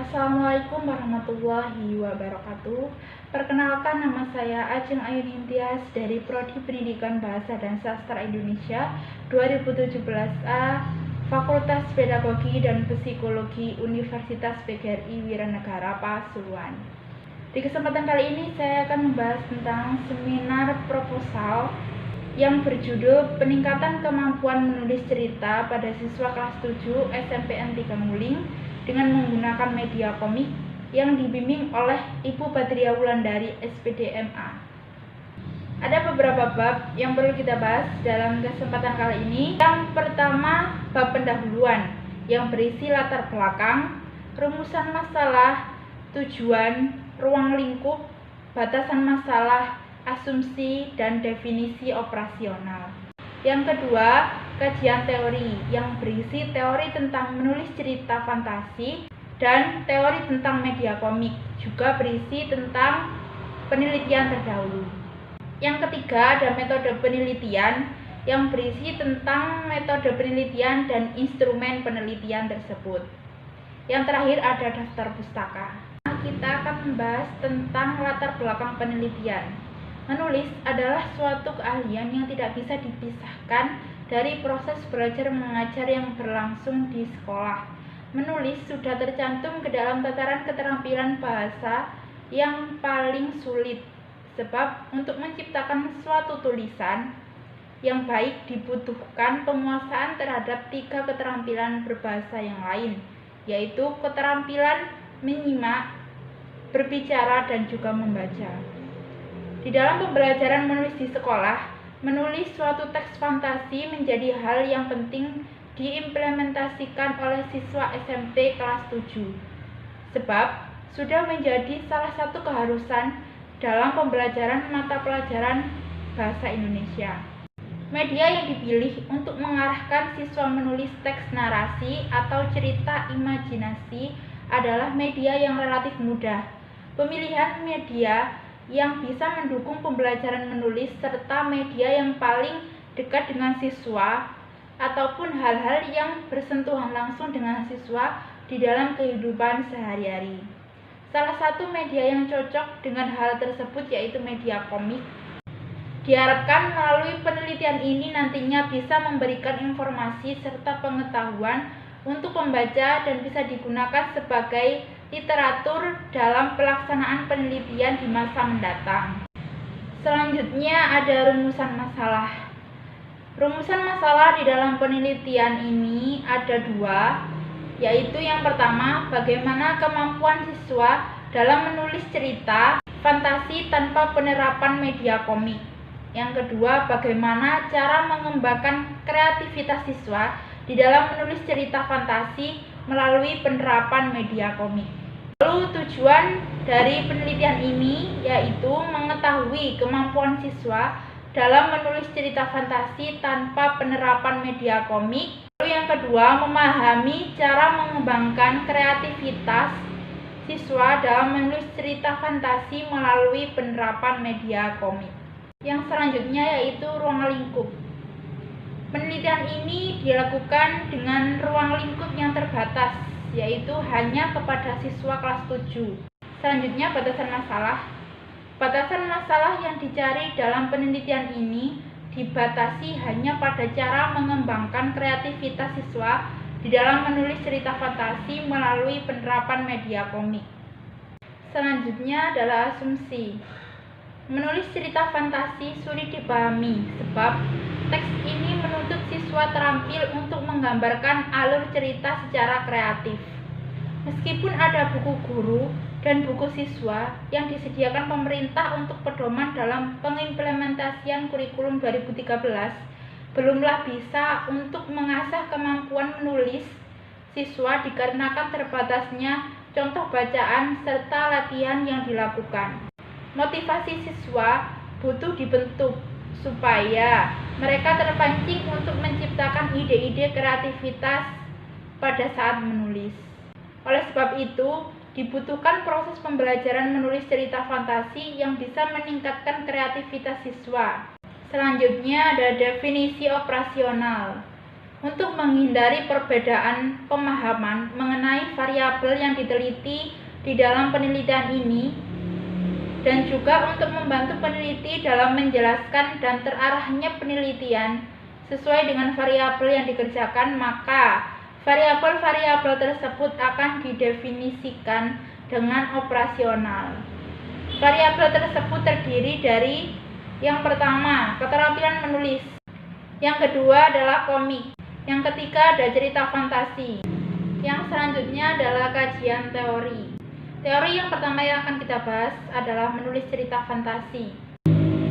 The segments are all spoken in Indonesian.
Assalamualaikum warahmatullahi wabarakatuh. Perkenalkan, nama saya Ajeng Ayu Nintias dari Prodi Pendidikan Bahasa dan Sastra Indonesia 2017A, Fakultas Pedagogi dan Psikologi Universitas PGRI Wiranegara Pasuruan. Di kesempatan kali ini saya akan membahas tentang seminar proposal yang berjudul Peningkatan Kemampuan Menulis Cerita pada Siswa Kelas 7 SMPN 3 Nguling dengan menggunakan media komik yang dibimbing oleh Ibu Badriah Wulandari SPD MA. Ada beberapa bab yang perlu kita bahas dalam kesempatan kali ini. Yang pertama, bab pendahuluan yang berisi latar belakang, rumusan masalah, tujuan, ruang lingkup, batasan masalah, asumsi, dan definisi operasional. Yang kedua, kajian teori yang berisi teori tentang menulis cerita fantasi dan teori tentang media komik, juga berisi tentang penelitian terdahulu. Yang ketiga, ada metode penelitian yang berisi tentang metode penelitian dan instrumen penelitian tersebut. Yang terakhir, ada daftar pustaka. Kita akan membahas tentang latar belakang penelitian. Menulis adalah suatu keahlian yang tidak bisa dipisahkan dari proses belajar mengajar yang berlangsung di sekolah. Menulis sudah tercantum ke dalam tataran keterampilan bahasa yang paling sulit, sebab untuk menciptakan suatu tulisan yang baik dibutuhkan penguasaan terhadap 3 keterampilan berbahasa yang lain, yaitu keterampilan menyimak, berbicara, dan juga membaca. Di dalam pembelajaran menulis di sekolah, menulis suatu teks fantasi menjadi hal yang penting diimplementasikan oleh siswa SMP kelas 7, sebab sudah menjadi salah satu keharusan dalam pembelajaran mata pelajaran bahasa Indonesia. Media yang dipilih untuk mengarahkan siswa menulis teks narasi atau cerita imajinasi adalah media yang relatif mudah. Pemilihan media yang bisa mendukung pembelajaran menulis serta media yang paling dekat dengan siswa ataupun hal-hal yang bersentuhan langsung dengan siswa di dalam kehidupan sehari-hari. Salah satu media yang cocok dengan hal tersebut yaitu media komik. Diharapkan melalui penelitian ini nantinya bisa memberikan informasi serta pengetahuan untuk pembaca dan bisa digunakan sebagai literatur dalam pelaksanaan penelitian di masa mendatang. Selanjutnya ada rumusan masalah. Rumusan masalah di dalam penelitian ini ada 2, yaitu yang pertama, bagaimana kemampuan siswa dalam menulis cerita fantasi tanpa penerapan media komik. Yang kedua, bagaimana cara mengembangkan kreativitas siswa di dalam menulis cerita fantasi melalui penerapan media komik. Lalu tujuan dari penelitian ini yaitu mengetahui kemampuan siswa dalam menulis cerita fantasi tanpa penerapan media komik. Lalu yang kedua, memahami cara mengembangkan kreativitas siswa dalam menulis cerita fantasi melalui penerapan media komik. Yang selanjutnya yaitu ruang lingkup. Penelitian ini dilakukan dengan ruang lingkup yang terbatas, yaitu hanya kepada siswa kelas 7. Selanjutnya, batasan masalah. Batasan masalah yang dicari dalam penelitian ini dibatasi hanya pada cara mengembangkan kreativitas siswa di dalam menulis cerita fantasi melalui penerapan media komik. Selanjutnya adalah asumsi. Menulis cerita fantasi sulit dipahami sebab teks ini menuntut siswa terampil untuk menggambarkan alur cerita secara kreatif. Meskipun ada buku guru dan buku siswa yang disediakan pemerintah untuk pedoman dalam pengimplementasian kurikulum 2013, belumlah bisa untuk mengasah kemampuan menulis siswa dikarenakan terbatasnya contoh bacaan serta latihan yang dilakukan. Motivasi siswa butuh dibentuk supaya mereka terpancing untuk menciptakan ide-ide kreativitas pada saat menulis. Oleh sebab itu, dibutuhkan proses pembelajaran menulis cerita fantasi yang bisa meningkatkan kreativitas siswa. Selanjutnya ada definisi operasional. untuk menghindari perbedaan pemahaman mengenai variabel yang diteliti di dalam penelitian ini, dan juga untuk membantu peneliti dalam menjelaskan dan terarahnya penelitian sesuai dengan variabel yang dikerjakan, maka variabel-variabel tersebut akan didefinisikan dengan operasional. Variabel tersebut terdiri dari yang pertama, keterampilan menulis. Yang kedua adalah komik. Yang ketiga ada cerita fantasi. Yang selanjutnya adalah kajian teori. Teori yang pertama yang akan kita bahas adalah menulis cerita fantasi.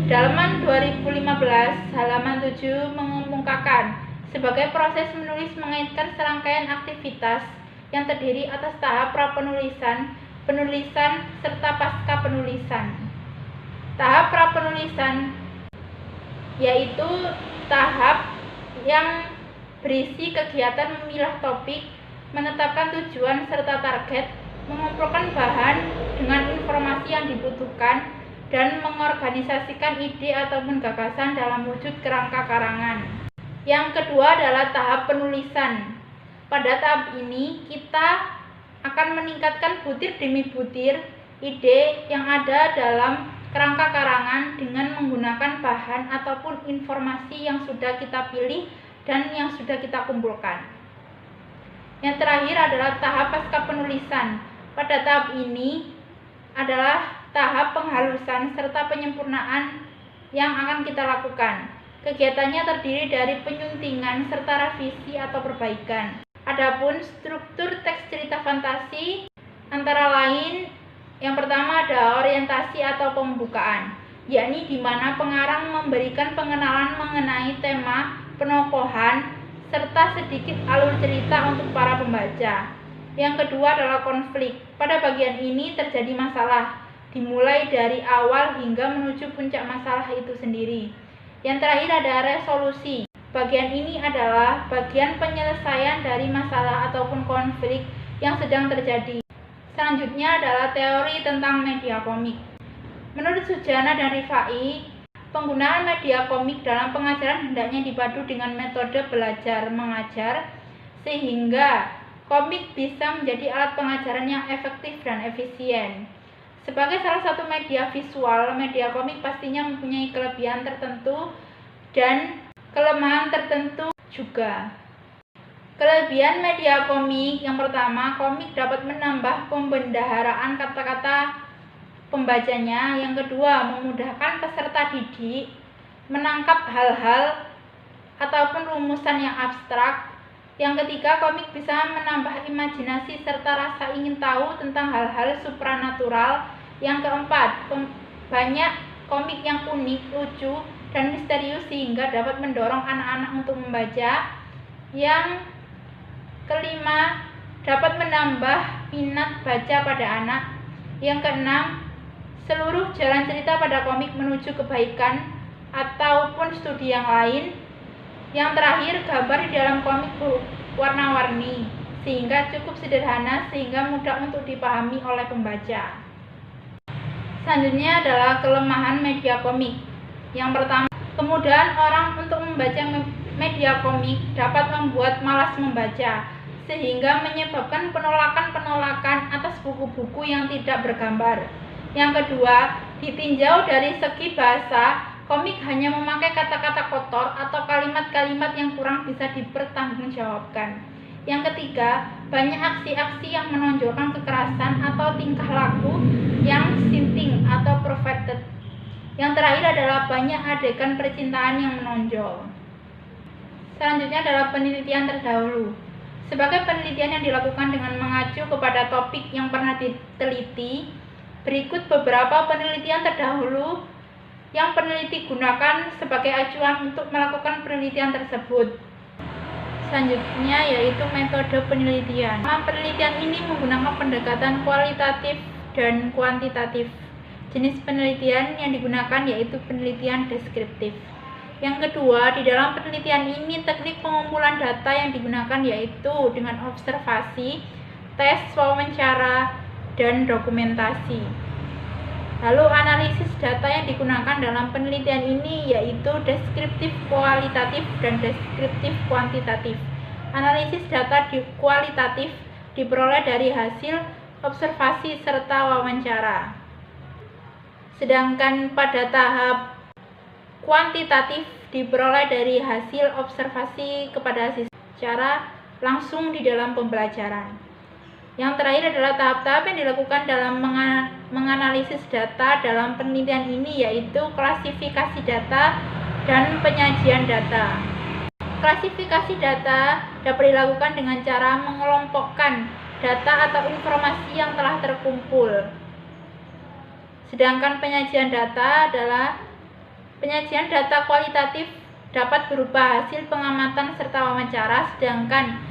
Dalaman 2015 halaman 7 mengumumkakan sebagai proses menulis mengaitkan serangkaian aktivitas yang terdiri atas tahap prapenulisan, penulisan, serta pasca penulisan. Tahap prapenulisan yaitu tahap yang berisi kegiatan memilah topik, menetapkan tujuan serta target, mengumpulkan bahan dengan informasi yang dibutuhkan, dan mengorganisasikan ide ataupun gagasan dalam wujud kerangka karangan. Yang kedua adalah tahap penulisan. Pada tahap ini kita akan meningkatkan butir demi butir ide yang ada dalam kerangka karangan dengan menggunakan bahan ataupun informasi yang sudah kita pilih dan yang sudah kita kumpulkan. Yang terakhir adalah tahap pasca penulisan. Pada tahap ini adalah tahap penghalusan serta penyempurnaan yang akan kita lakukan. Kegiatannya terdiri dari penyuntingan serta revisi atau perbaikan. Adapun struktur teks cerita fantasi antara lain, yang pertama ada orientasi atau pembukaan, yakni di mana pengarang memberikan pengenalan mengenai tema, penokohan, serta sedikit alur cerita untuk para pembaca. Yang kedua adalah konflik. Pada bagian ini terjadi masalah, dimulai dari awal hingga menuju puncak masalah itu sendiri. Yang terakhir ada resolusi. Bagian ini adalah bagian penyelesaian dari masalah ataupun konflik yang sedang terjadi. Selanjutnya adalah teori tentang media komik. Menurut Sujana dan Rifai, penggunaan media komik dalam pengajaran hendaknya dipadu dengan metode belajar mengajar sehingga komik bisa menjadi alat pengajaran yang efektif dan efisien. Sebagai salah satu media visual, media komik pastinya mempunyai kelebihan tertentu dan kelemahan tertentu juga. Kelebihan media komik yang pertama, komik dapat menambah pembendaharaan kata-kata pembacanya. Yang kedua, memudahkan peserta didik menangkap hal-hal ataupun rumusan yang abstrak. Yang ketiga, komik bisa menambah imajinasi serta rasa ingin tahu tentang hal-hal supranatural. Yang keempat, banyak komik yang unik, lucu, dan misterius sehingga dapat mendorong anak-anak untuk membaca. Yang kelima, dapat menambah minat baca pada anak. Yang keenam, seluruh jalan cerita pada komik menuju kebaikan ataupun studi yang lain. Yang terakhir, gambar di dalam komik warna-warni sehingga cukup sederhana sehingga mudah untuk dipahami oleh pembaca. Selanjutnya adalah kelemahan media komik. Yang pertama, kemudahan orang untuk membaca media komik dapat membuat malas membaca sehingga menyebabkan penolakan-penolakan atas buku-buku yang tidak bergambar. Yang kedua, ditinjau dari segi bahasa, komik hanya memakai kata-kata kotor atau kalimat-kalimat yang kurang bisa dipertanggungjawabkan. Yang ketiga, banyak aksi-aksi yang menonjolkan kekerasan atau tingkah laku yang sinting atau perverted. Yang terakhir adalah banyak adegan percintaan yang menonjol. Selanjutnya adalah penelitian terdahulu. Sebagai penelitian yang dilakukan dengan mengacu kepada topik yang pernah diteliti, berikut beberapa penelitian terdahulu yang peneliti gunakan sebagai acuan untuk melakukan penelitian tersebut. Selanjutnya yaitu metode penelitian. Penelitian ini menggunakan pendekatan kualitatif dan kuantitatif. Jenis penelitian yang digunakan yaitu penelitian deskriptif. Yang kedua, di dalam penelitian ini teknik pengumpulan data yang digunakan yaitu dengan observasi, tes, wawancara, dan dokumentasi. Lalu analisis data yang digunakan dalam penelitian ini yaitu deskriptif kualitatif dan deskriptif kuantitatif. Analisis data kualitatif diperoleh dari hasil observasi serta wawancara. Sedangkan pada tahap kuantitatif diperoleh dari hasil observasi kepada siswa secara langsung di dalam pembelajaran. Yang terakhir adalah tahap-tahap yang dilakukan dalam menganalisis data dalam penelitian ini yaitu klasifikasi data dan penyajian data. Klasifikasi data dapat dilakukan dengan cara mengelompokkan data atau informasi yang telah terkumpul. Sedangkan penyajian data adalah penyajian data kualitatif dapat berupa hasil pengamatan serta wawancara, sedangkan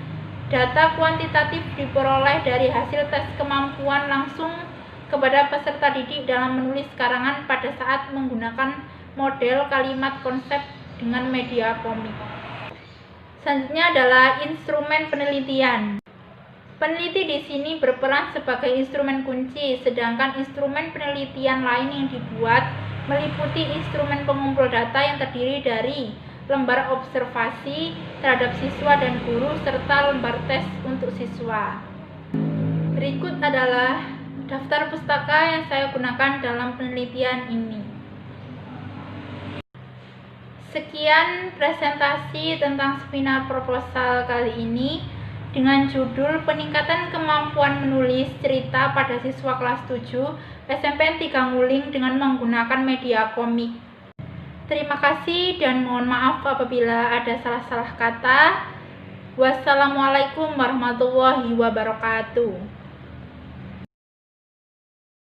data kuantitatif diperoleh dari hasil tes kemampuan langsung kepada peserta didik dalam menulis karangan pada saat menggunakan model kalimat konsep dengan media komik. Selanjutnya adalah instrumen penelitian. Peneliti di sini berperan sebagai instrumen kunci, sedangkan instrumen penelitian lain yang dibuat meliputi instrumen pengumpul data yang terdiri dari lembar observasi terhadap siswa dan guru, serta lembar tes untuk siswa. Berikut adalah daftar pustaka yang saya gunakan dalam penelitian ini. Sekian presentasi tentang seminar proposal kali ini dengan judul Peningkatan Kemampuan Menulis Cerita pada Siswa Kelas 7 SMPN 3 Nguling dengan menggunakan media komik. Terima kasih dan mohon maaf apabila ada salah-salah kata. Wassalamualaikum warahmatullahi wabarakatuh.